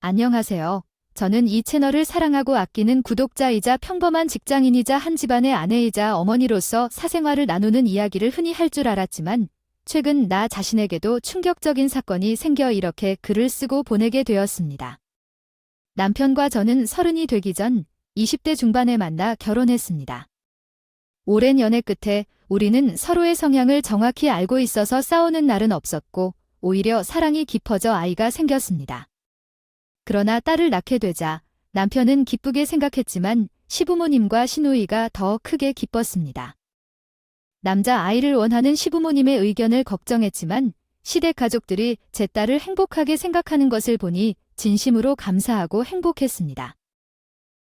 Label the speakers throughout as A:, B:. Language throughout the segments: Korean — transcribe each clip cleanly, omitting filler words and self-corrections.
A: 안녕하세요. 저는 이 채널을 사랑하고 아끼는 구독자이자 평범한 직장인이자 한 집안의 아내이자 어머니로서 사생활을 나누는 이야기를 흔히 할 줄 알았지만 최근 나 자신에게도 충격적인 사건이 생겨 이렇게 글을 쓰고 보내게 되었습니다. 남편과 저는 30이 되기 전 20대 중반에 만나 결혼했습니다. 오랜 연애 끝에 우리는 서로의 성향을 정확히 알고 있어서 싸우는 날은 없었고 오히려 사랑이 깊어져 아이가 생겼습니다. 그러나 딸을 낳게 되자 남편은 기쁘게 생각했지만 시부모님과 시누이가 더 크게 기뻤습니다. 남자 아이를 원하는 시부모님의 의견을 걱정했지만 시댁 가족들이 제 딸을 행복하게 생각하는 것을 보니 진심으로 감사하고 행복했습니다.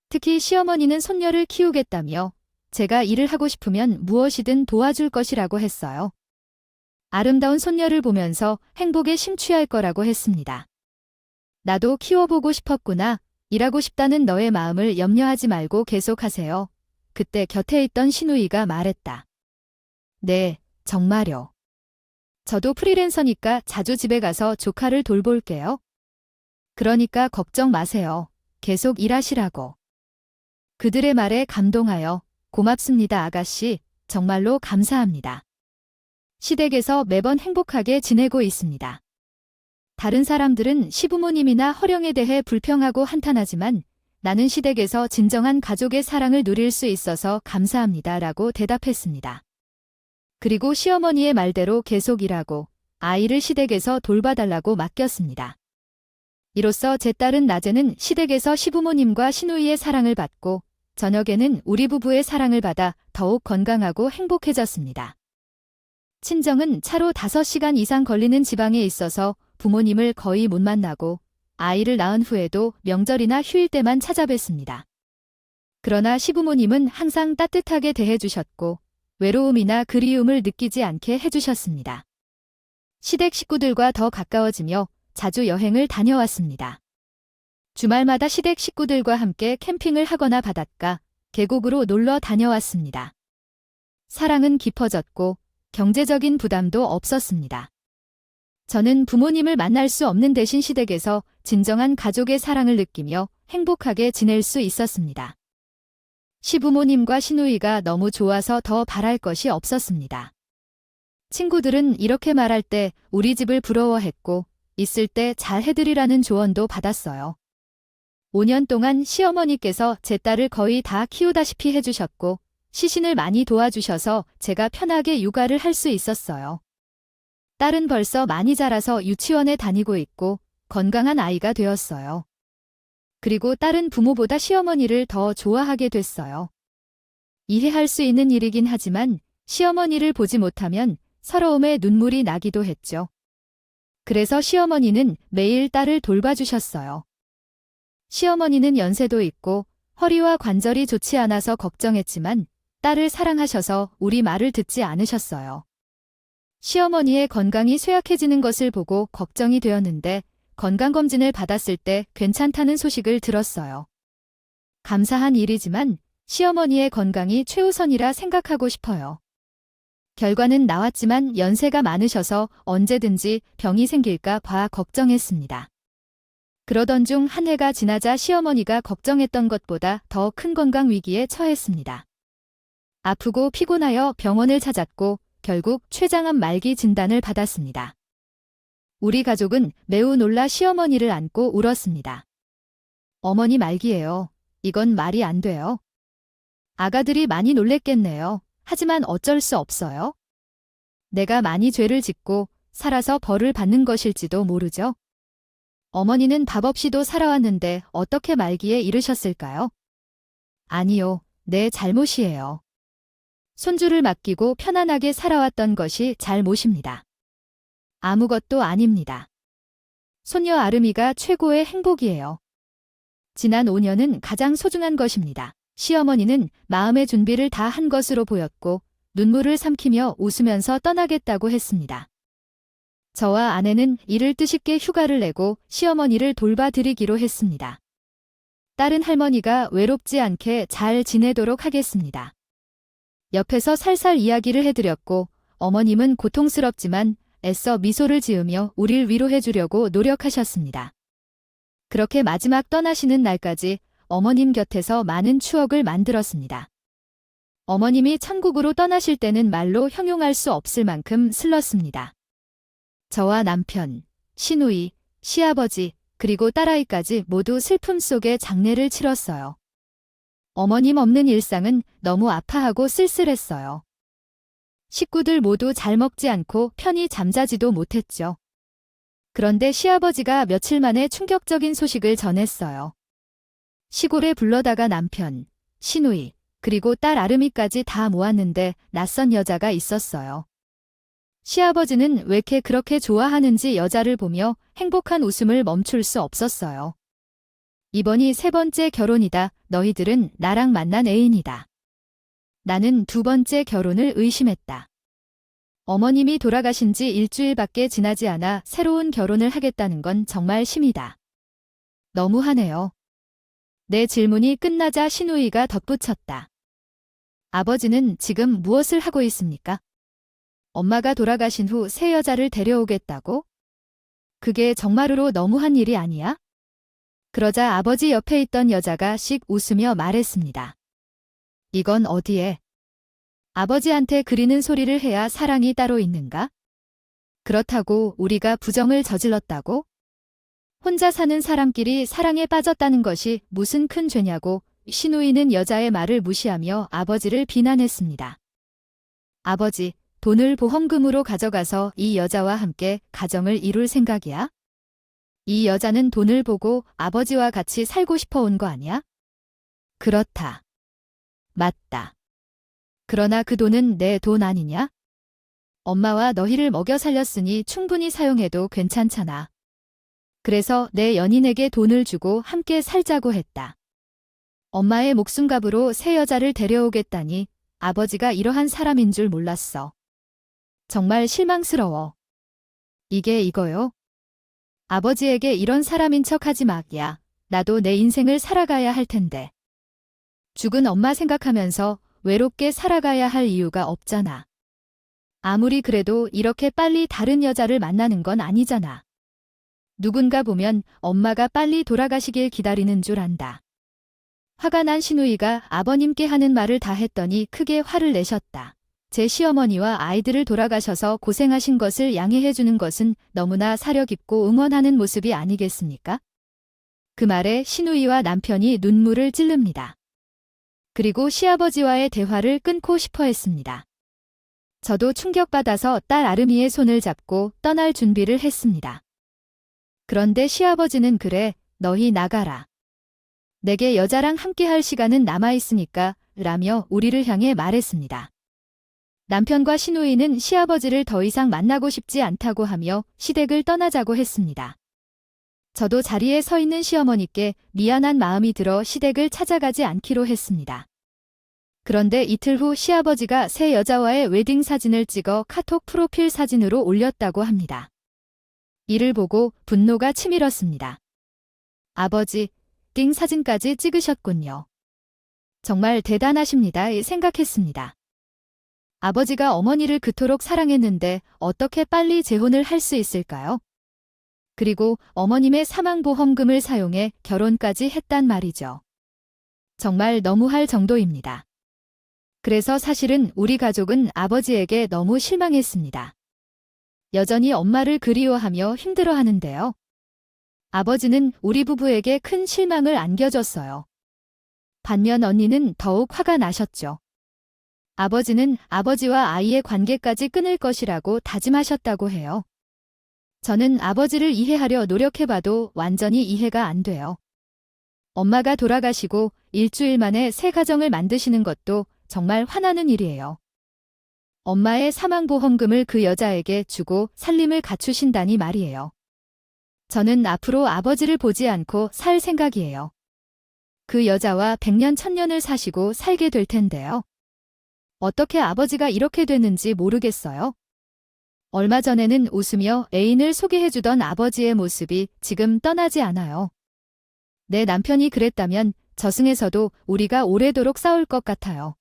A: 특히 시어머니는 손녀를 키우겠다며 제가 일을 하고 싶으면 무엇이든 도와줄 것이라고 했어요. 아름다운 손녀를 보면서 행복에 심취할 거라고 했습니다. 나도 키워보고 싶었구나. 일하고 싶다는 너의 마음을 염려하지 말고 계속하세요. 그때 곁에 있던 시누이가 말했다. 네, 정말요. 저도 프리랜서니까 자주 집에 가서 조카를 돌볼게요. 그러니까 걱정 마세요. 계속 일하시라고. 그들의 말에 감동하여 고맙습니다, 아가씨. 정말로 감사합니다. 시댁에서 매번 행복하게 지내고 있습니다. 다른 사람들은 시부모님이나 허령에 대해 불평하고 한탄하지만 나는 시댁에서 진정한 가족의 사랑을 누릴 수 있어서 감사합니다 라고 대답했습니다. 그리고 시어머니의 말대로 계속 일하고 아이를 시댁에서 돌봐달라고 맡겼습니다. 이로써 제 딸은 낮에는 시댁에서 시부모님과 시누이의 사랑을 받고 저녁에는 우리 부부의 사랑을 받아 더욱 건강하고 행복해졌습니다. 친정은 차로 5시간 이상 걸리는 지방에 있어서 부모님을 거의 못 만나고 아이를 낳은 후에도 명절이나 휴일 때만 찾아뵀습니다. 그러나 시부모님은 항상 따뜻하게 대해주셨고 외로움이나 그리움을 느끼지 않게 해주셨습니다. 시댁 식구들과 더 가까워지며 자주 여행을 다녀왔습니다. 주말마다 시댁 식구들과 함께 캠핑을 하거나 바닷가, 계곡으로 놀러 다녀왔습니다. 사랑은 깊어졌고 경제적인 부담도 없었습니다. 저는 부모님을 만날 수 없는 대신 시댁에서 진정한 가족의 사랑을 느끼며 행복하게 지낼 수 있었습니다. 시부모님과 시누이가 너무 좋아서 더 바랄 것이 없었습니다. 친구들은 이렇게 말할 때 우리 집을 부러워했고 있을 때 잘 해드리라는 조언도 받았어요. 5년 동안 시어머니께서 제 딸을 거의 다 키우다시피 해주셨고 시신을 많이 도와주셔서 제가 편하게 육아를 할 수 있었어요. 딸은 벌써 많이 자라서 유치원에 다니고 있고 건강한 아이가 되었어요. 그리고 딸은 부모보다 시어머니를 더 좋아하게 됐어요. 이해할 수 있는 일이긴 하지만 시어머니를 보지 못하면 서러움에 눈물이 나기도 했죠. 그래서 시어머니는 매일 딸을 돌봐주셨어요. 시어머니는 연세도 있고 허리와 관절이 좋지 않아서 걱정했지만 딸을 사랑하셔서 우리 말을 듣지 않으셨어요. 시어머니의 건강이 쇠약해지는 것을 보고 걱정이 되었는데 건강검진을 받았을 때 괜찮다는 소식을 들었어요. 감사한 일이지만 시어머니의 건강이 최우선이라 생각하고 싶어요. 결과는 나왔지만 연세가 많으셔서 언제든지 병이 생길까 봐 걱정했습니다. 그러던 중 한 해가 지나자 시어머니가 걱정했던 것보다 더 큰 건강 위기에 처했습니다. 아프고 피곤하여 병원을 찾았고 결국 췌장암 말기 진단을 받았습니다. 우리 가족은 매우 놀라 시어머니를 안고 울었습니다. 어머니 말기예요. 이건 말이 안 돼요. 아가들이 많이 놀랬겠네요. 하지만 어쩔 수 없어요. 내가 많이 죄를 짓고 살아서 벌을 받는 것일지도 모르죠. 어머니는 밥 없이도 살아왔는데 어떻게 말기에 이르셨을까요? 아니요, 내 잘못이에요. 손주를 맡기고 편안하게 살아왔던 것이 잘못입니다. 아무것도 아닙니다. 손녀 아름이가 최고의 행복이에요. 지난 5년은 가장 소중한 것입니다. 시어머니는 마음의 준비를 다 한 것으로 보였고 눈물을 삼키며 웃으면서 떠나겠다고 했습니다. 저와 아내는 이를 뜻있게 휴가를 내고 시어머니를 돌봐드리기로 했습니다. 딸은 할머니가 외롭지 않게 잘 지내도록 하겠습니다. 옆에서 살살 이야기를 해드렸고 어머님은 고통스럽지만 애써 미소를 지으며 우릴 위로해 주려고 노력하셨습니다. 그렇게 마지막 떠나시는 날까지 어머님 곁에서 많은 추억을 만들었습니다. 어머님이 천국으로 떠나실 때는 말로 형용할 수 없을 만큼 슬펐습니다. 저와 남편, 시누이, 시아버지, 그리고 딸아이까지 모두 슬픔 속에 장례를 치렀어요. 어머님 없는 일상은 너무 아파하고 쓸쓸했어요. 식구들 모두 잘 먹지 않고 편히 잠자지도 못했죠. 그런데 시아버지가 며칠 만에 충격적인 소식을 전했어요. 시골에 불러다가 남편, 시누이, 그리고 딸 아름이까지 다 모았는데 낯선 여자가 있었어요. 시아버지는 왜 그렇게 좋아하는지 여자를 보며 행복한 웃음을 멈출 수 없었어요. 이번이 3번째 결혼이다. 너희들은 나랑 만난 애인이다. 나는 2번째 결혼을 의심했다. 어머님이 돌아가신 지 일주일밖에 지나지 않아 새로운 결혼을 하겠다는 건 정말 심이다. 너무하네요. 내 질문이 끝나자 시누이가 덧붙였다. 아버지는 지금 무엇을 하고 있습니까? 엄마가 돌아가신 후 새 여자를 데려오겠다고? 그게 정말로 너무한 일이 아니야? 그러자 아버지 옆에 있던 여자가 씩 웃으며 말했습니다. 이건 어디에? 아버지한테 그리는 소리를 해야 사랑이 따로 있는가? 그렇다고 우리가 부정을 저질렀다고? 혼자 사는 사람끼리 사랑에 빠졌다는 것이 무슨 큰 죄냐고 시누이는 여자의 말을 무시하며 아버지를 비난했습니다. 아버지, 돈을 보험금으로 가져가서 이 여자와 함께 가정을 이룰 생각이야? 이 여자는 돈을 보고 아버지와 같이 살고 싶어 온 거 아니야? 그렇다. 맞다. 그러나 그 돈은 내 돈 아니냐? 엄마와 너희를 먹여 살렸으니 충분히 사용해도 괜찮잖아. 그래서 내 연인에게 돈을 주고 함께 살자고 했다. 엄마의 목숨값으로 새 여자를 데려오겠다니 아버지가 이러한 사람인 줄 몰랐어. 정말 실망스러워. 이게 이거요? 아버지에게 이런 사람인 척하지 마. 야, 나도 내 인생을 살아가야 할 텐데. 죽은 엄마 생각하면서 외롭게 살아가야 할 이유가 없잖아. 아무리 그래도 이렇게 빨리 다른 여자를 만나는 건 아니잖아. 누군가 보면 엄마가 빨리 돌아가시길 기다리는 줄 안다. 화가 난 시누이가 아버님께 하는 말을 다 했더니 크게 화를 내셨다. 제 시어머니와 아이들을 돌아가셔서 고생하신 것을 양해해 주는 것은 너무나 사려 깊고 응원하는 모습이 아니겠습니까? 그 말에 시누이와 남편이 눈물을 찔릅니다. 그리고 시아버지와의 대화를 끊고 싶어 했습니다. 저도 충격받아서 딸 아름이의 손을 잡고 떠날 준비를 했습니다. 그런데 시아버지는 그래, 너희 나가라. 내게 여자랑 함께할 시간은 남아있으니까 라며 우리를 향해 말했습니다. 남편과 시누이는 시아버지를 더 이상 만나고 싶지 않다고 하며 시댁을 떠나자고 했습니다. 저도 자리에 서 있는 시어머니께 미안한 마음이 들어 시댁을 찾아가지 않기로 했습니다. 그런데 이틀 후 시아버지가 새 여자와의 웨딩 사진을 찍어 카톡 프로필 사진으로 올렸다고 합니다. 이를 보고 분노가 치밀었습니다. 아버지, 띵 사진까지 찍으셨군요. 정말 대단하십니다. 생각했습니다. 아버지가 어머니를 그토록 사랑했는데 어떻게 빨리 재혼을 할 수 있을까요? 그리고 어머님의 사망보험금을 사용해 결혼까지 했단 말이죠. 정말 너무할 정도입니다. 그래서 사실은 우리 가족은 아버지에게 너무 실망했습니다. 여전히 엄마를 그리워하며 힘들어하는데요. 아버지는 우리 부부에게 큰 실망을 안겨줬어요. 반면 언니는 더욱 화가 나셨죠. 아버지는 아버지와 아이의 관계까지 끊을 것이라고 다짐하셨다고 해요. 저는 아버지를 이해하려 노력해봐도 완전히 이해가 안 돼요. 엄마가 돌아가시고 일주일 만에 새 가정을 만드시는 것도 정말 화나는 일이에요. 엄마의 사망보험금을 그 여자에게 주고 살림을 갖추신다니 말이에요. 저는 앞으로 아버지를 보지 않고 살 생각이에요. 그 여자와 100년 1000년을 사시고 살게 될 텐데요. 어떻게 아버지가 이렇게 됐는지 모르겠어요. 얼마 전에는 웃으며 애인을 소개해주던 아버지의 모습이 지금 떠나지 않아요. 내 남편이 그랬다면 저승에서도 우리가 오래도록 싸울 것 같아요.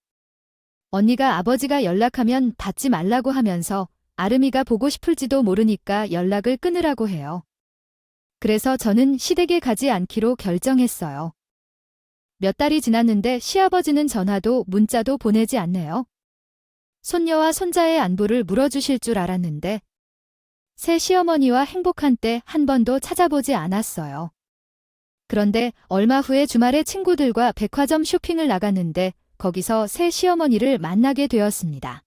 A: 언니가 아버지가 연락하면 받지 말라고 하면서 아름이가 보고 싶을지도 모르니까 연락을 끊으라고 해요. 그래서 저는 시댁에 가지 않기로 결정했어요. 몇 달이 지났는데 시아버지는 전화도 문자도 보내지 않네요. 손녀와 손자의 안부를 물어주실 줄 알았는데 새 시어머니와 행복한 때 한 번도 찾아보지 않았어요. 그런데 얼마 후에 주말에 친구들과 백화점 쇼핑을 나갔는데 거기서 새 시어머니를 만나게 되었습니다.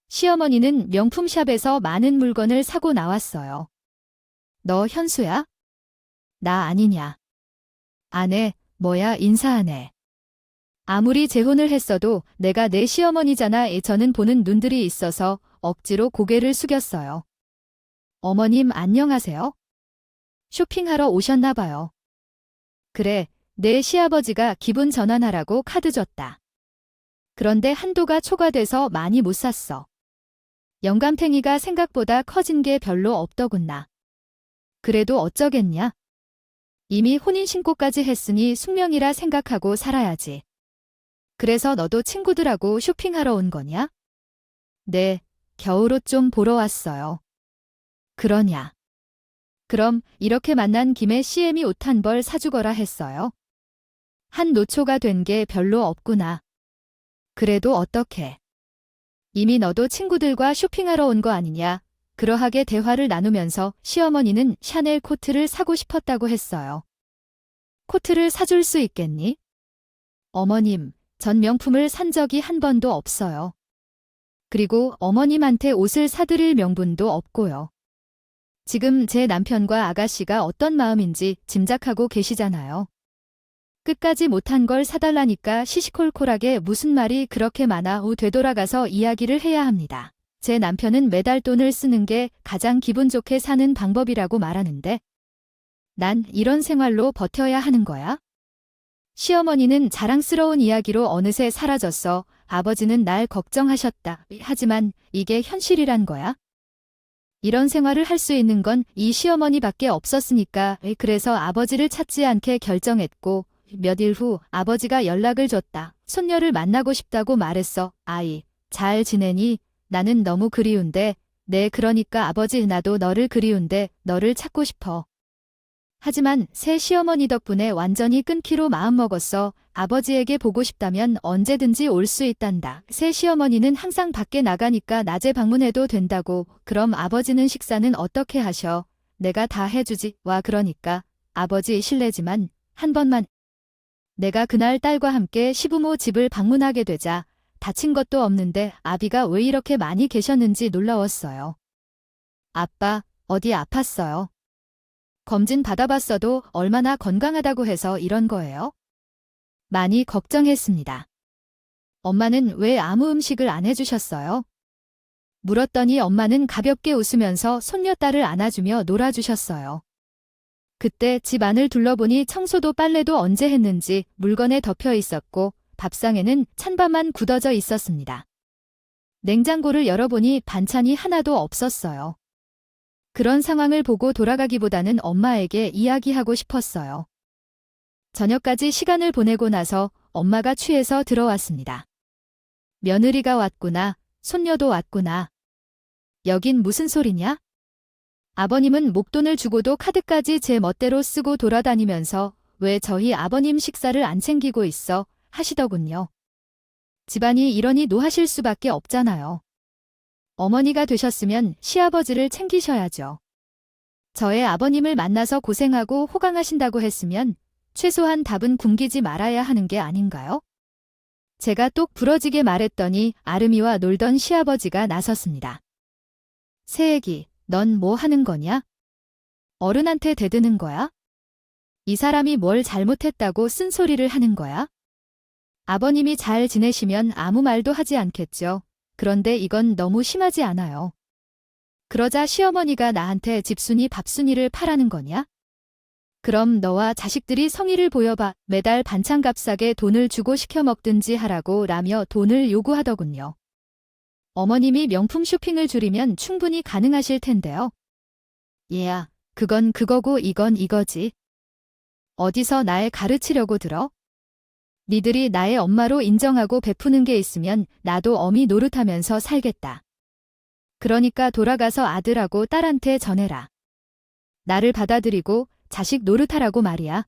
A: 시어머니는 명품샵에서 많은 물건을 사고 나왔어요. 너 현수야? 나 아니냐? 아네, 뭐야 인사하네. 아무리 재혼을 했어도 내가 내 시어머니잖아. 저는 보는 눈들이 있어서 억지로 고개를 숙였어요. 어머님 안녕하세요? 쇼핑하러 오셨나 봐요. 그래, 내 시아버지가 기분 전환하라고 카드 줬다. 그런데 한도가 초과돼서 많이 못 샀어. 영감탱이가 생각보다 커진 게 별로 없더군나. 그래도 어쩌겠냐? 이미 혼인신고까지 했으니 숙명이라 생각하고 살아야지. 그래서 너도 친구들하고 쇼핑하러 온 거냐? 네, 겨울옷 좀 보러 왔어요. 그러냐? 그럼 이렇게 만난 김에 CM이 옷 한 벌 사주거라 했어요. 한 노초가 된 게 별로 없구나. 그래도 어떡해. 이미 너도 친구들과 쇼핑하러 온 거 아니냐. 그러하게 대화를 나누면서 시어머니는 샤넬 코트를 사고 싶었다고 했어요. 코트를 사줄 수 있겠니? 어머님, 전 명품을 산 적이 한 번도 없어요. 그리고 어머님한테 옷을 사드릴 명분도 없고요. 지금 제 남편과 아가씨가 어떤 마음인지 짐작하고 계시잖아요. 끝까지 못한 걸 사달라니까 시시콜콜하게 무슨 말이 그렇게 많아. 되돌아가서 이야기를 해야 합니다. 제 남편은 매달 돈을 쓰는 게 가장 기분 좋게 사는 방법이라고 말하는데 난 이런 생활로 버텨야 하는 거야? 시어머니는 자랑스러운 이야기로 어느새 사라졌어. 아버지는 날 걱정하셨다. 하지만 이게 현실이란 거야? 이런 생활을 할 수 있는 건 이 시어머니밖에 없었으니까. 그래서 아버지를 찾지 않게 결정했고 몇 일 후 아버지가 연락을 줬다. 손녀를 만나고 싶다고 말했어. 아이, 잘 지내니? 나는 너무 그리운데. 네, 그러니까 아버지 나도 너를 그리운데 너를 찾고 싶어. 하지만 새 시어머니 덕분에 완전히 끊기로 마음먹었어. 아버지에게 보고 싶다면 언제든지 올 수 있단다. 새 시어머니는 항상 밖에 나가니까 낮에 방문해도 된다고. 그럼 아버지는 식사는 어떻게 하셔? 내가 다 해주지. 와 그러니까 아버지 실례지만 한 번만. 내가 그날 딸과 함께 시부모 집을 방문하게 되자 다친 것도 없는데 아비가 왜 이렇게 많이 계셨는지 놀라웠어요. 아빠, 어디 아팠어요? 검진 받아봤어도 얼마나 건강하다고 해서 이런 거예요? 많이 걱정했습니다. 엄마는 왜 아무 음식을 안 해주셨어요? 물었더니 엄마는 가볍게 웃으면서 손녀딸을 안아주며 놀아주셨어요. 그때 집 안을 둘러보니 청소도 빨래도 언제 했는지 물건에 덮여 있었고 밥상에는 찬밥만 굳어져 있었습니다. 냉장고를 열어보니 반찬이 하나도 없었어요. 그런 상황을 보고 돌아가기보다는 엄마에게 이야기하고 싶었어요. 저녁까지 시간을 보내고 나서 엄마가 취해서 들어왔습니다. 며느리가 왔구나. 손녀도 왔구나. 여긴 무슨 소리냐? 아버님은 목돈을 주고도 카드까지 제 멋대로 쓰고 돌아다니면서 왜 저희 아버님 식사를 안 챙기고 있어? 하시더군요. 집안이 이러니 노하실 수밖에 없잖아요. 어머니가 되셨으면 시아버지를 챙기셔야죠. 저의 아버님을 만나서 고생하고 호강하신다고 했으면 최소한 답은 굶기지 말아야 하는 게 아닌가요? 제가 똑 부러지게 말했더니 아름이와 놀던 시아버지가 나섰습니다. 새애기, 넌 뭐 하는 거냐? 어른한테 대드는 거야? 이 사람이 뭘 잘못했다고 쓴소리를 하는 거야? 아버님이 잘 지내시면 아무 말도 하지 않겠죠. 그런데 이건 너무 심하지 않아요. 그러자 시어머니가 나한테 집순이 밥순이를 파라는 거냐? 그럼 너와 자식들이 성의를 보여봐. 매달 반찬 값싸게 돈을 주고 시켜 먹든지 하라고 라며 돈을 요구하더군요. 어머님이 명품 쇼핑을 줄이면 충분히 가능하실 텐데요. 얘야, 그건 그거고 이건 이거지. 어디서 날 가르치려고 들어? 니들이 나의 엄마로 인정하고 베푸는 게 있으면 나도 어미 노릇하면서 살겠다. 그러니까 돌아가서 아들하고 딸한테 전해라. 나를 받아들이고 자식 노릇하라고 말이야.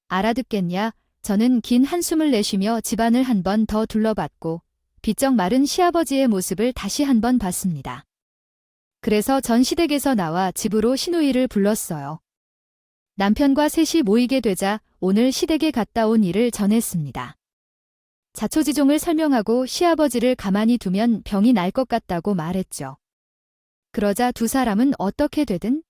A: 알아듣겠냐? 저는 긴 한숨을 내쉬며 집안을 한 번 더 둘러봤고 비쩍 마른 시아버지의 모습을 다시 한 번 봤습니다. 그래서 전 시댁에서 나와 집으로 시누이를 불렀어요. 남편과 셋이 모이게 되자 오늘 시댁에 갔다 온 일을 전했습니다. 자초지종을 설명하고 시아버지를 가만히 두면 병이 날 것 같다고 말했죠. 그러자 두 사람은 어떻게 되든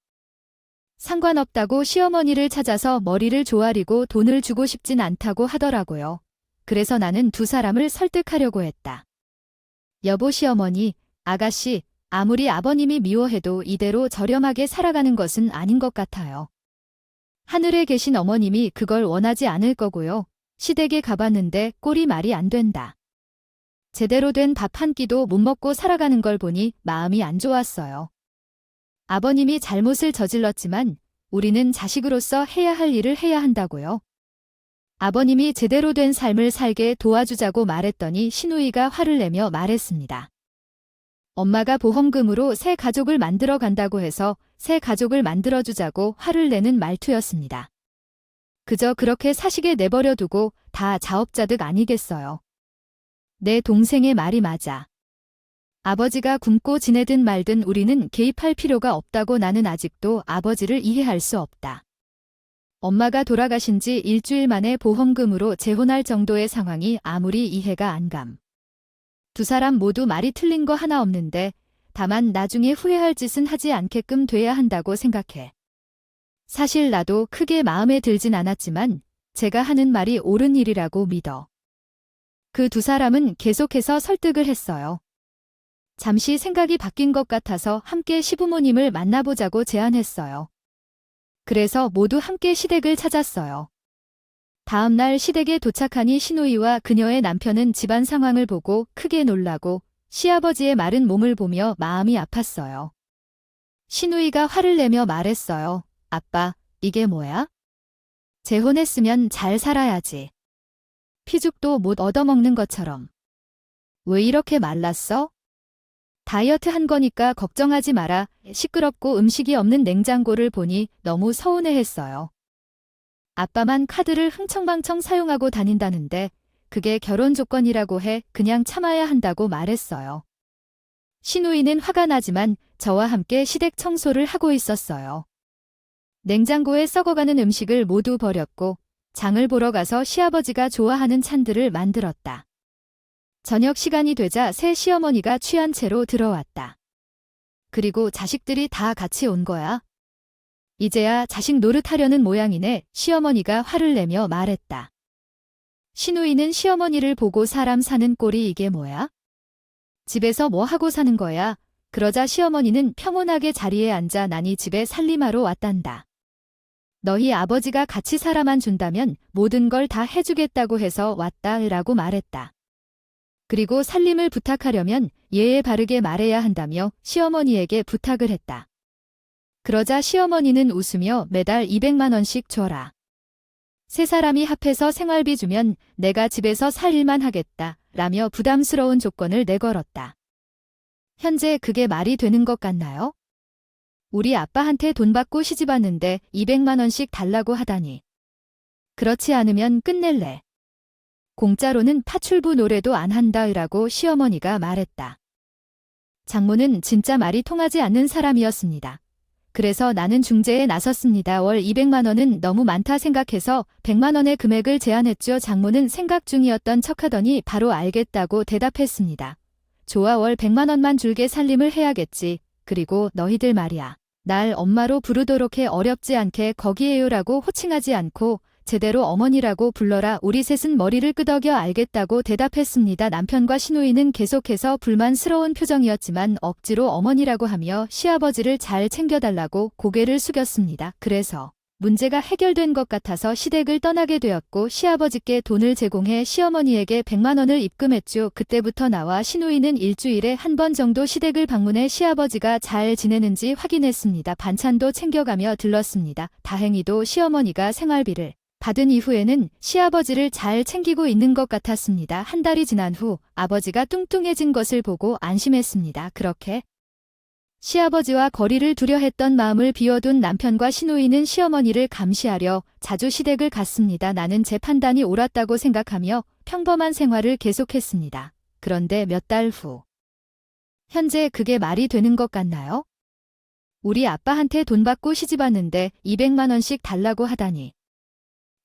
A: 상관없다고 시어머니를 찾아서 머리를 조아리고 돈을 주고 싶진 않다고 하더라고요. 그래서 나는 두 사람을 설득하려고 했다. 여보 시어머니, 아가씨, 아무리 아버님이 미워해도 이대로 저렴하게 살아가는 것은 아닌 것 같아요. 하늘에 계신 어머님이 그걸 원하지 않을 거고요. 시댁에 가봤는데 꼴이 말이 안 된다. 제대로 된 밥 한 끼도 못 먹고 살아가는 걸 보니 마음이 안 좋았어요. 아버님이 잘못을 저질렀지만 우리는 자식으로서 해야 할 일을 해야 한다고요. 아버님이 제대로 된 삶을 살게 도와주자고 말했더니 시누이가 화를 내며 말했습니다. 엄마가 보험금으로 새 가족을 만들어 간다고 해서 새 가족을 만들어주자고 화를 내는 말투였습니다. 그저 그렇게 사식에 내버려 두고 다 자업자득 아니겠어요. 내 동생의 말이 맞아. 아버지가 굶고 지내든 말든 우리는 개입할 필요가 없다고 나는 아직도 아버지를 이해할 수 없다. 엄마가 돌아가신 지 일주일 만에 보험금으로 재혼할 정도의 상황이 아무리 이해가 안 감. 두 사람 모두 말이 틀린 거 하나 없는데 다만 나중에 후회할 짓은 하지 않게끔 돼야 한다고 생각해. 사실 나도 크게 마음에 들진 않았지만 제가 하는 말이 옳은 일이라고 믿어. 그 두 사람은 계속해서 설득을 했어요. 잠시 생각이 바뀐 것 같아서 함께 시부모님을 만나보자고 제안했어요. 그래서 모두 함께 시댁을 찾았어요. 다음 날 시댁에 도착하니 시누이와 그녀의 남편은 집안 상황을 보고 크게 놀라고 시아버지의 마른 몸을 보며 마음이 아팠어요. 시누이가 화를 내며 말했어요. 아빠, 이게 뭐야? 재혼했으면 잘 살아야지. 피죽도 못 얻어먹는 것처럼. 왜 이렇게 말랐어? 다이어트 한 거니까 걱정하지 마라. 시끄럽고 음식이 없는 냉장고를 보니 너무 서운해했어요. 아빠만 카드를 흥청망청 사용하고 다닌다는데 그게 결혼 조건이라고 해 그냥 참아야 한다고 말했어요. 시누이는 화가 나지만 저와 함께 시댁 청소를 하고 있었어요. 냉장고에 썩어가는 음식을 모두 버렸고 장을 보러 가서 시아버지가 좋아하는 찬들을 만들었다. 저녁 시간이 되자 새 시어머니가 취한 채로 들어왔다. 그리고 자식들이 다 같이 온 거야. 이제야 자식 노릇하려는 모양이네. 시어머니가 화를 내며 말했다. 시누이는 시어머니를 보고 사람 사는 꼴이 이게 뭐야? 집에서 뭐 하고 사는 거야? 그러자 시어머니는 평온하게 자리에 앉아 나니 집에 살림하러 왔단다. 너희 아버지가 같이 살아만 준다면 모든 걸 다 해주겠다고 해서 왔다 라고 말했다. 그리고 살림을 부탁하려면 예에 바르게 말해야 한다며 시어머니에게 부탁을 했다. 그러자 시어머니는 웃으며 매달 200만 원씩 줘라. 세 사람이 합해서 생활비 주면 내가 집에서 살 일만 하겠다 라며 부담스러운 조건을 내걸었다. 현재 그게 말이 되는 것 같나요? 우리 아빠한테 돈 받고 시집 왔는데 200만 원씩 달라고 하다니. 그렇지 않으면 끝낼래. 공짜로는 파출부 노래도 안 한다 라고 시어머니가 말했다. 장모는 진짜 말이 통하지 않는 사람이었습니다. 그래서 나는 중재에 나섰습니다. 월 200만 원은 너무 많다 생각해서 100만 원의 금액을 제안했죠. 장모는 생각 중이었던 척하더니 바로 알겠다고 대답했습니다. 좋아, 월 100만 원만 줄게. 살림을 해야겠지. 그리고 너희들 말이야. 날 엄마로 부르도록 해. 어렵지 않게 거기에요라고 호칭하지 않고 제대로 어머니라고 불러라. 우리 셋은 머리를 끄덕여 알겠다고 대답했습니다. 남편과 시누이는 계속해서 불만스러운 표정이었지만 억지로 어머니라고 하며 시아버지를 잘 챙겨달라고 고개를 숙였습니다. 그래서 문제가 해결된 것 같아서 시댁을 떠나게 되었고 시아버지께 돈을 제공해 시어머니에게 100만 원을 입금했죠. 그때부터 나와 시누이는 일주일에 한 번 정도 시댁을 방문해 시아버지가 잘 지내는지 확인했습니다. 반찬도 챙겨가며 들렀습니다. 다행히도 시어머니가 생활비를 받은 이후에는 시아버지를 잘 챙기고 있는 것 같았습니다. 한 달이 지난 후 아버지가 뚱뚱해진 것을 보고 안심했습니다. 그렇게 시아버지와 거리를 두려 했던 마음을 비워둔 남편과 시누이는 시어머니를 감시하려 자주 시댁을 갔습니다. 나는 제 판단이 옳았다고 생각하며 평범한 생활을 계속했습니다. 그런데 몇 달 후. 현재 그게 말이 되는 것 같나요? 우리 아빠한테 돈 받고 시집 왔는데 200만 원씩 달라고 하다니.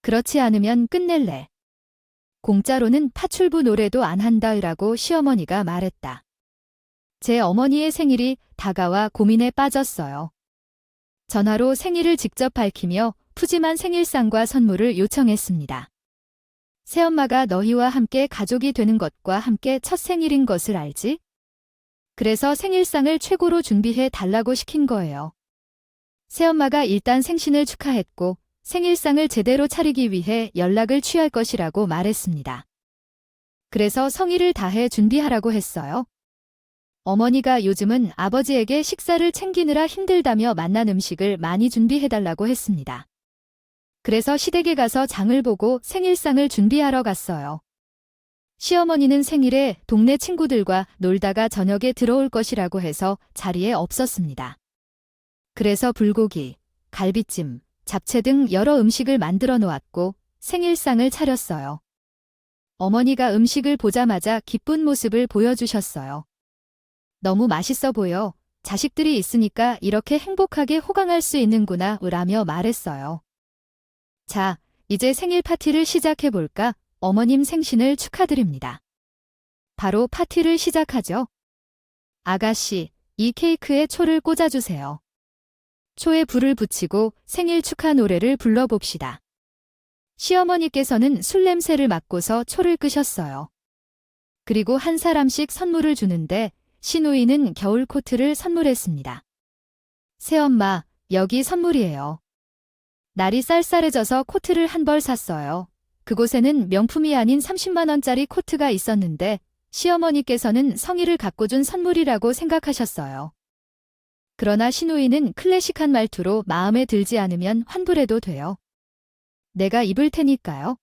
A: 그렇지 않으면 끝낼래. 공짜로는 파출부 노래도 안 한다라고 시어머니가 말했다. 제 어머니의 생일이 다가와 고민에 빠졌어요. 전화로 생일을 직접 밝히며 푸짐한 생일상과 선물을 요청했습니다. 새엄마가 너희와 함께 가족이 되는 것과 함께 첫 생일인 것을 알지? 그래서 생일상을 최고로 준비해 달라고 시킨 거예요. 새엄마가 일단 생신을 축하했고 생일상을 제대로 차리기 위해 연락을 취할 것이라고 말했습니다. 그래서 성의를 다해 준비하라고 했어요. 어머니가 요즘은 아버지에게 식사를 챙기느라 힘들다며 맛난 음식을 많이 준비해달라고 했습니다. 그래서 시댁에 가서 장을 보고 생일상을 준비하러 갔어요. 시어머니는 생일에 동네 친구들과 놀다가 저녁에 들어올 것이라고 해서 자리에 없었습니다. 그래서 불고기, 갈비찜, 잡채 등 여러 음식을 만들어 놓았고 생일상을 차렸어요. 어머니가 음식을 보자마자 기쁜 모습을 보여주셨어요. 너무 맛있어 보여. 자식들이 있으니까 이렇게 행복하게 호강할 수 있는구나 라며 말했어요. 자, 이제 생일 파티를 시작해볼까? 어머님 생신을 축하드립니다. 바로 파티를 시작하죠. 아가씨, 이 케이크에 초를 꽂아주세요. 초에 불을 붙이고 생일 축하 노래를 불러봅시다. 시어머니께서는 술 냄새를 맡고서 초를 끄셨어요. 그리고 한 사람씩 선물을 주는데 시누이는 겨울 코트를 선물했습니다. 새엄마, 여기 선물이에요. 날이 쌀쌀해져서 코트를 한 벌 샀어요. 그곳에는 명품이 아닌 30만 원짜리 코트가 있었는데 시어머니께서는 성의를 갖고 준 선물이라고 생각하셨어요. 그러나 시누이는 클래식한 말투로 마음에 들지 않으면 환불해도 돼요. 내가 입을 테니까요.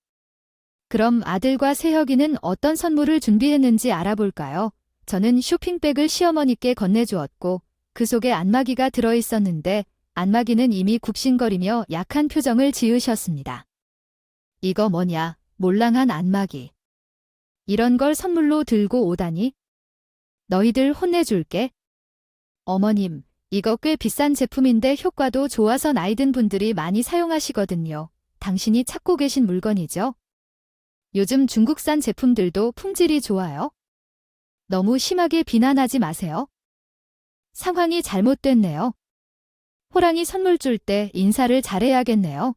A: 그럼 아들과 새혁이는 어떤 선물을 준비했는지 알아볼까요? 저는 쇼핑백을 시어머니께 건네주었고 그 속에 안마기가 들어있었는데 안마기는 이미 굽신거리며 약한 표정을 지으셨습니다. 이거 뭐냐, 몰랑한 안마기. 이런 걸 선물로 들고 오다니? 너희들 혼내줄게. 어머님, 이거 꽤 비싼 제품인데 효과도 좋아서 나이 든 분들이 많이 사용하시거든요. 당신이 찾고 계신 물건이죠? 요즘 중국산 제품들도 품질이 좋아요. 너무 심하게 비난하지 마세요. 상황이 잘못됐네요. 호랑이 선물 줄 때 인사를 잘해야겠네요.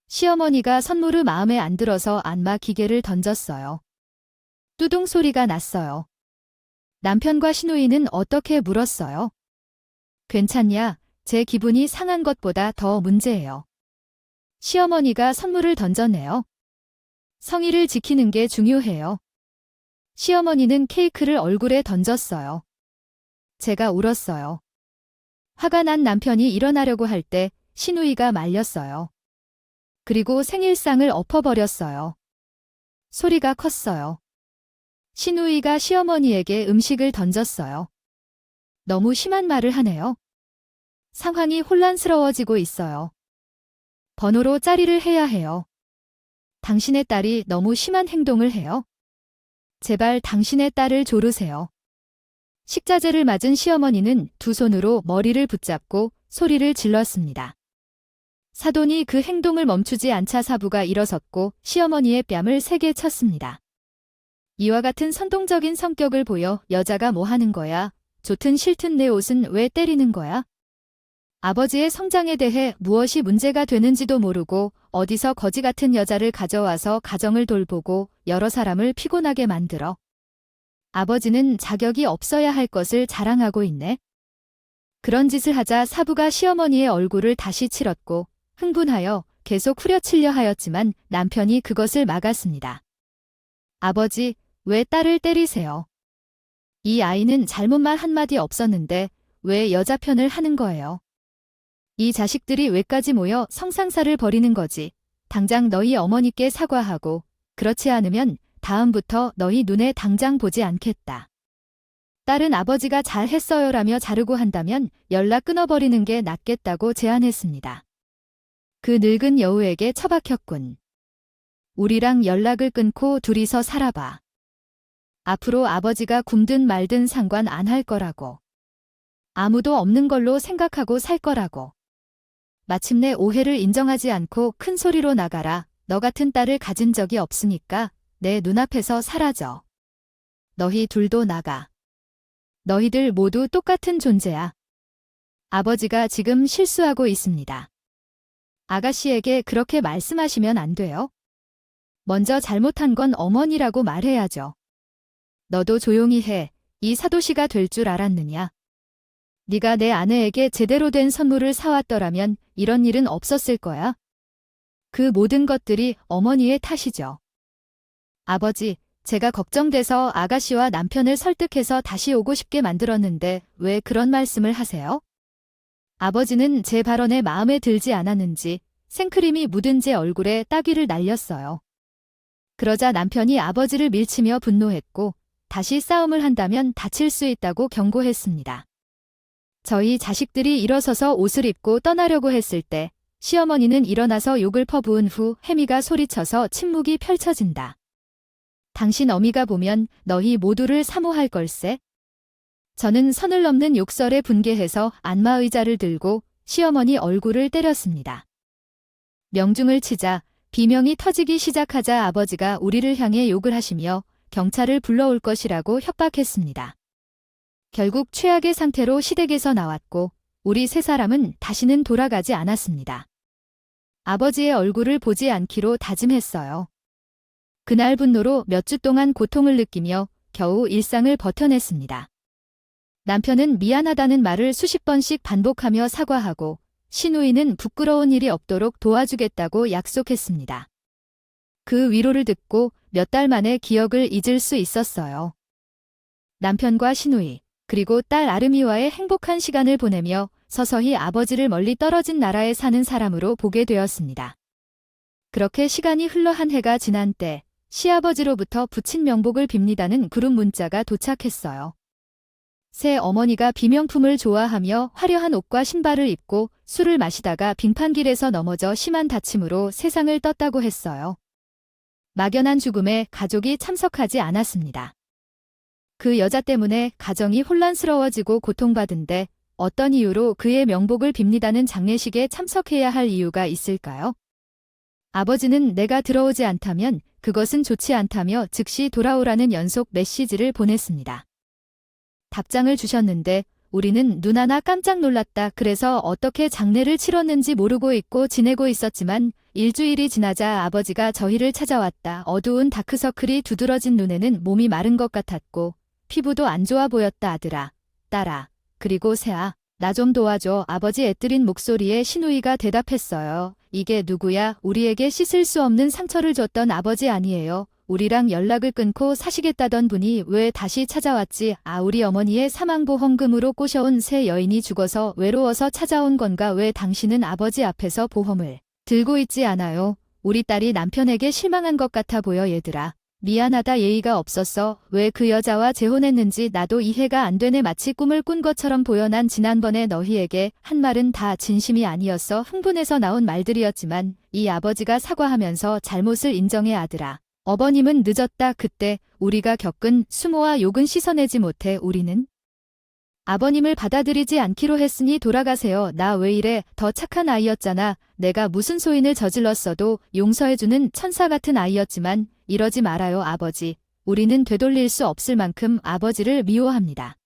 A: 시어머니가 선물을 마음에 안 들어서 안마 기계를 던졌어요. 뚜둥 소리가 났어요. 남편과 시누이는 어떻게 물었어요? 괜찮냐? 제 기분이 상한 것보다 더 문제예요. 시어머니가 선물을 던졌네요. 성의를 지키는 게 중요해요. 시어머니는 케이크를 얼굴에 던졌어요. 제가 울었어요. 화가 난 남편이 일어나려고 할 때 시누이가 말렸어요. 그리고 생일상을 엎어버렸어요. 소리가 컸어요. 시누이가 시어머니에게 음식을 던졌어요. 너무 심한 말을 하네요. 상황이 혼란스러워지고 있어요. 번호로 짜리를 해야 해요. 당신의 딸이 너무 심한 행동을 해요. 제발 당신의 딸을 조르세요. 식자재를 맞은 시어머니는 두 손으로 머리를 붙잡고 소리를 질렀습니다. 사돈이 그 행동을 멈추지 않자 사부가 일어섰고 시어머니의 뺨을 세게 쳤습니다. 이와 같은 선동적인 성격을 보여 여자가 뭐 하는 거야? 좋든 싫든 내 옷은 왜 때리는 거야? 아버지의 성장에 대해 무엇이 문제가 되는지도 모르고 어디서 거지 같은 여자를 가져와서 가정을 돌보고 여러 사람을 피곤하게 만들어. 아버지는 자격이 없어야 할 것을 자랑하고 있네. 그런 짓을 하자 사부가 시어머니의 얼굴을 다시 치렀고 흥분하여 계속 후려치려 하였지만 남편이 그것을 막았습니다. 아버지, 왜 딸을 때리세요? 이 아이는 잘못말 한마디 없었는데 왜 여자 편을 하는 거예요? 이 자식들이 왜까지 모여 성상사를 벌이는 거지. 당장 너희 어머니께 사과하고 그렇지 않으면 다음부터 너희 눈에 당장 보지 않겠다. 딸은 아버지가 잘 했어요라며 자르고 한다면 연락 끊어버리는 게 낫겠다고 제안했습니다. 그 늙은 여우에게 처박혔군. 우리랑 연락을 끊고 둘이서 살아봐. 앞으로 아버지가 굶든 말든 상관 안 할 거라고. 아무도 없는 걸로 생각하고 살 거라고. 마침내 오해를 인정하지 않고 큰 소리로 나가라. 너 같은 딸을 가진 적이 없으니까 내 눈앞에서 사라져. 너희 둘도 나가. 너희들 모두 똑같은 존재야. 아버지가 지금 실수하고 있습니다. 아가씨에게 그렇게 말씀하시면 안 돼요. 먼저 잘못한 건 어머니라고 말해야죠. 너도 조용히 해. 이 사도시가 될 줄 알았느냐. 네가 내 아내에게 제대로 된 선물을 사왔더라면 이런 일은 없었을 거야. 그 모든 것들이 어머니의 탓이죠. 아버지, 제가 걱정돼서 아가씨와 남편을 설득해서 다시 오고 싶게 만들었는데 왜 그런 말씀을 하세요? 아버지는 제 발언에 마음에 들지 않았는지 생크림이 묻은 제 얼굴에 따귀를 날렸어요. 그러자 남편이 아버지를 밀치며 분노했고 다시 싸움을 한다면 다칠 수 있다고 경고했습니다. 저희 자식들이 일어서서 옷을 입고 떠나려고 했을 때 시어머니는 일어나서 욕을 퍼부은 후 혜미가 소리쳐서 침묵이 펼쳐진다. 당신 어미가 보면 너희 모두를 사모할 걸세. 저는 선을 넘는 욕설에 분개해서 안마의자를 들고 시어머니 얼굴을 때렸습니다. 명중을 치자 비명이 터지기 시작하자 아버지가 우리를 향해 욕을 하시며 경찰을 불러올 것이라고 협박했습니다. 결국 최악의 상태로 시댁에서 나왔고 우리 세 사람은 다시는 돌아가지 않았습니다. 아버지의 얼굴을 보지 않기로 다짐했어요. 그날 분노로 몇 주 동안 고통을 느끼며 겨우 일상을 버텨냈습니다. 남편은 미안하다는 말을 수십 번씩 반복하며 사과하고 시누이는 부끄러운 일이 없도록 도와주겠다고 약속했습니다. 그 위로를 듣고 몇 달 만에 기억을 잊을 수 있었어요. 남편과 시누이, 그리고 딸 아름이와의 행복한 시간을 보내며 서서히 아버지를 멀리 떨어진 나라에 사는 사람으로 보게 되었습니다. 그렇게 시간이 흘러 한 해가 지난 때 시아버지로부터 부친 명복을 빕니다는 그룹 문자가 도착했어요. 새 어머니가 비명품을 좋아하며 화려한 옷과 신발을 입고 술을 마시다가 빙판길에서 넘어져 심한 다침으로 세상을 떴다고 했어요. 막연한 죽음에 가족이 참석하지 않았습니다. 그 여자 때문에 가정이 혼란스러워지고 고통받은데 어떤 이유로 그의 명복을 빕니다는 장례식에 참석해야 할 이유가 있을까요? 아버지는 내가 들어오지 않다면 그것은 좋지 않다며 즉시 돌아오라는 연속 메시지를 보냈습니다. 답장을 주셨는데 우리는 눈 하나 깜짝 놀랐다. 그래서 어떻게 장례를 치렀는지 모르고 있고 지내고 있었지만 일주일이 지나자 아버지가 저희를 찾아왔다. 어두운 다크서클이 두드러진 눈에는 몸이 마른 것 같았고 피부도 안 좋아 보였다. 아들아, 딸아, 그리고 새아, 나 좀 도와줘. 아버지 애들인 목소리에 시누이가 대답했어요. 이게 누구야? 우리에게 씻을 수 없는 상처를 줬던 아버지 아니에요. 우리랑 연락을 끊고 사시겠다던 분이 왜 다시 찾아왔지? 아, 우리 어머니의 사망보험금으로 꼬셔온 새 여인이 죽어서 외로워서 찾아온 건가? 왜 당신은 아버지 앞에서 보험을 들고 있지 않아요? 우리 딸이 남편에게 실망한 것 같아 보여. 얘들아, 미안하다. 예의가 없었어. 왜 그 여자와 재혼했는지 나도 이해가 안 되네. 마치 꿈을 꾼 것처럼 보여. 난 지난번에 너희에게 한 말은 다 진심이 아니었어. 흥분해서 나온 말들이었지만 이 아버지가 사과하면서 잘못을 인정해. 아들아, 어버님은 늦었다. 그때 우리가 겪은 수모와 욕은 씻어내지 못해 우리는 아버님을 받아들이지 않기로 했으니 돌아가세요. 나 왜 이래? 더 착한 아이였잖아. 내가 무슨 소인을 저질렀어도 용서해주는 천사 같은 아이였지만 이러지 말아요. 아버지, 우리는 되돌릴 수 없을 만큼 아버지를 미워합니다.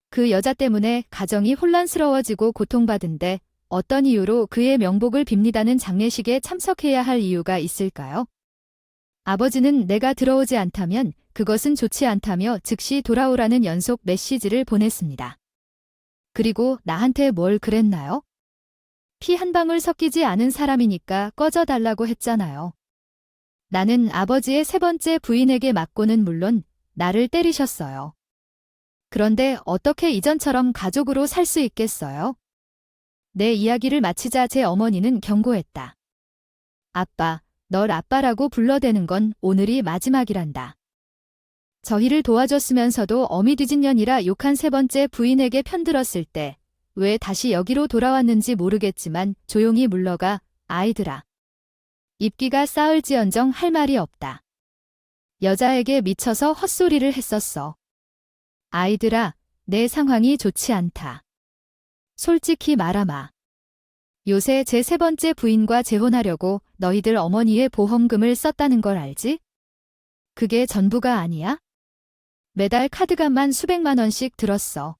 A: 그 여자 때문에 가정이 혼란스러워지고 고통받은데 어떤 이유로 그의 명복을 빕니다는 장례식에 참석해야 할 이유가 있을까요? 아버지는 내가 들어오지 않다면 그것은 좋지 않다며 즉시 돌아오라는 연속 메시지를 보냈습니다. 그리고 나한테 뭘 그랬나요? 피 한 방울 섞이지 않은 사람이니까 꺼져달라고 했잖아요. 나는 아버지의 세 번째 부인에게 맞고는 물론 나를 때리셨어요. 그런데 어떻게 이전처럼 가족으로 살 수 있겠어요? 내 이야기를 마치자 제 어머니는 경고했다. 아빠, 널 아빠라고 불러대는 건 오늘이 마지막이란다. 저희를 도와줬으면서도 어미뒤진 년이라 욕한 세 번째 부인에게 편들었을 때 왜 다시 여기로 돌아왔는지 모르겠지만 조용히 물러가 아이들아. 입기가 싸울지언정 할 말이 없다. 여자에게 미쳐서 헛소리를 했었어. 아이들아, 내 상황이 좋지 않다. 솔직히 말하마. 요새 제 세 번째 부인과 재혼하려고 너희들 어머니의 보험금을 썼다는 걸 알지? 그게 전부가 아니야? 매달 카드값만 수백만 원씩 들었어.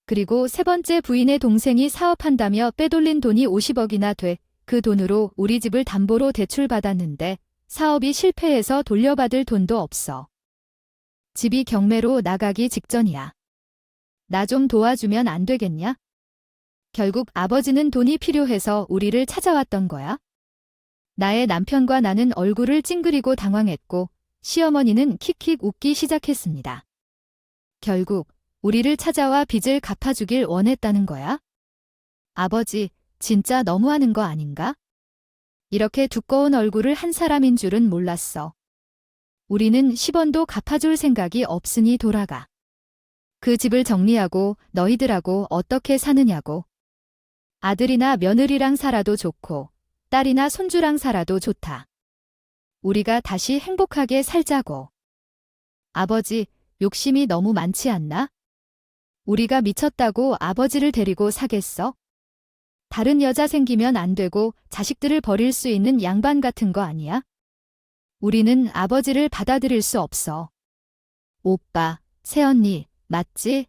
A: 그리고 세 번째 부인의 동생이 사업한다며 빼돌린 돈이 50억이나 돼. 그 돈으로 우리 집을 담보로 대출받았는데 사업이 실패해서 돌려받을 돈도 없어. 집이 경매로 나가기 직전이야. 나 좀 도와주면 안 되겠냐? 결국 아버지는 돈이 필요해서 우리를 찾아왔던 거야. 나의 남편과 나는 얼굴을 찡그리고 당황했고 시어머니는 킥킥 웃기 시작했습니다. 결국 우리를 찾아와 빚을 갚아주길 원했다는 거야? 아버지, 진짜 너무하는 거 아닌가? 이렇게 두꺼운 얼굴을 한 사람인 줄은 몰랐어. 우리는 10원도 갚아줄 생각이 없으니 돌아가. 그 집을 정리하고 너희들하고 어떻게 사느냐고. 아들이나 며느리랑 살아도 좋고 딸이나 손주랑 살아도 좋다. 우리가 다시 행복하게 살자고. 아버지, 욕심이 너무 많지 않나? 우리가 미쳤다고 아버지를 데리고 사겠어? 다른 여자 생기면 안 되고 자식들을 버릴 수 있는 양반 같은 거 아니야? 우리는 아버지를 받아들일 수 없어. 오빠, 새언니, 맞지?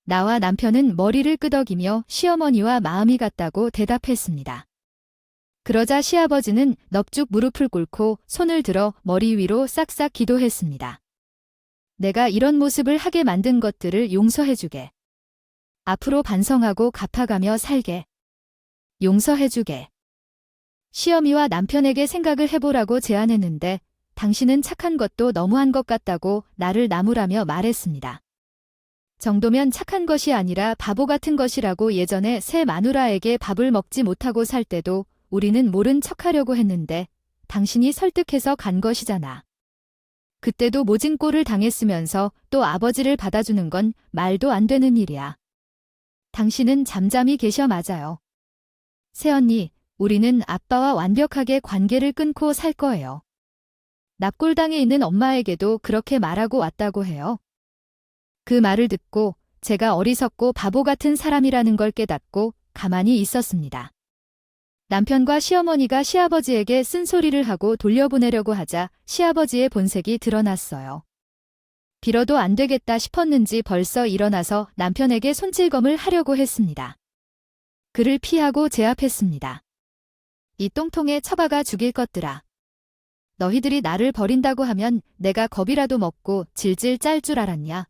A: 나와 남편은 머리를 끄덕이며 시어머니와 마음이 같다고 대답했습니다. 그러자 시아버지는 넙죽 무릎을 꿇고 손을 들어 머리 위로 싹싹 기도했습니다. 내가 이런 모습을 하게 만든 것들을 용서해주게. 앞으로 반성하고 갚아가며 살게. 용서해주게. 시어미와 남편에게 생각을 해보라고 제안했는데 당신은 착한 것도 너무한 것 같다고 나를 나무라며 말했습니다. 정도면 착한 것이 아니라 바보 같은 것이라고. 예전에 새 마누라에게 밥을 먹지 못하고 살 때도 우리는 모른 척하려고 했는데 당신이 설득해서 간 것이잖아. 그때도 모진 꼴을 당했으면서 또 아버지를 받아주는 건 말도 안 되는 일이야. 당신은 잠잠히 계셔. 맞아요. 새언니, 우리는 아빠와 완벽하게 관계를 끊고 살 거예요. 납골당에 있는 엄마에게도 그렇게 말하고 왔다고 해요. 그 말을 듣고 제가 어리석고 바보 같은 사람이라는 걸 깨닫고 가만히 있었습니다. 남편과 시어머니가 시아버지에게 쓴소리를 하고 돌려보내려고 하자 시아버지의 본색이 드러났어요. 빌어도 안 되겠다 싶었는지 벌써 일어나서 남편에게 손질검을 하려고 했습니다. 그를 피하고 제압했습니다. 이 똥통에 처박아 죽일 것들아. 너희들이 나를 버린다고 하면 내가 겁이라도 먹고 질질 짤 줄 알았냐.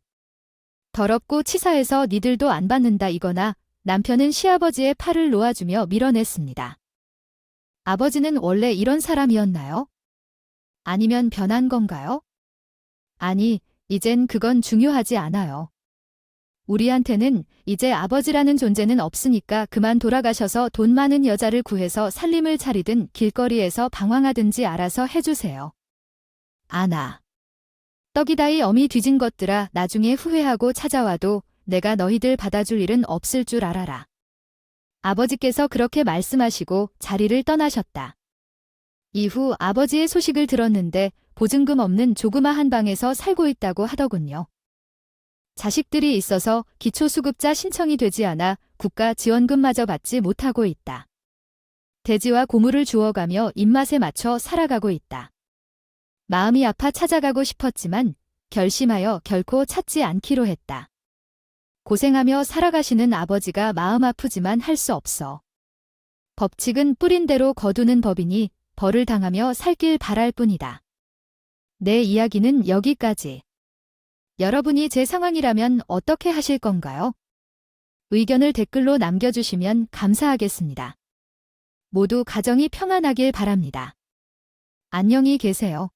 A: 더럽고 치사해서 니들도 안 받는다 이거나. 남편은 시아버지의 팔을 놓아주며 밀어냈습니다. 아버지는 원래 이런 사람이었나요? 아니면 변한 건가요? 아니, 이젠 그건 중요하지 않아요. 우리한테는 이제 아버지라는 존재는 없으니까 그만 돌아가셔서 돈 많은 여자를 구해서 살림을 차리든 길거리에서 방황하든지 알아서 해주세요. 아나. 떡이다이 어미 뒤진 것들아. 나중에 후회하고 찾아와도 내가 너희들 받아줄 일은 없을 줄 알아라. 아버지께서 그렇게 말씀하시고 자리를 떠나셨다. 이후 아버지의 소식을 들었는데 보증금 없는 조그마한 방에서 살고 있다고 하더군요. 자식들이 있어서 기초수급자 신청이 되지 않아 국가 지원금마저 받지 못하고 있다. 돼지와 고물을 주워가며 입맛에 맞춰 살아가고 있다. 마음이 아파 찾아가고 싶었지만 결심하여 결코 찾지 않기로 했다. 고생하며 살아가시는 아버지가 마음 아프지만 할 수 없어. 법칙은 뿌린 대로 거두는 법이니 벌을 당하며 살길 바랄 뿐이다. 내 이야기는 여기까지. 여러분이 제 상황이라면 어떻게 하실 건가요? 의견을 댓글로 남겨주시면 감사하겠습니다. 모두 가정이 평안하길 바랍니다. 안녕히 계세요.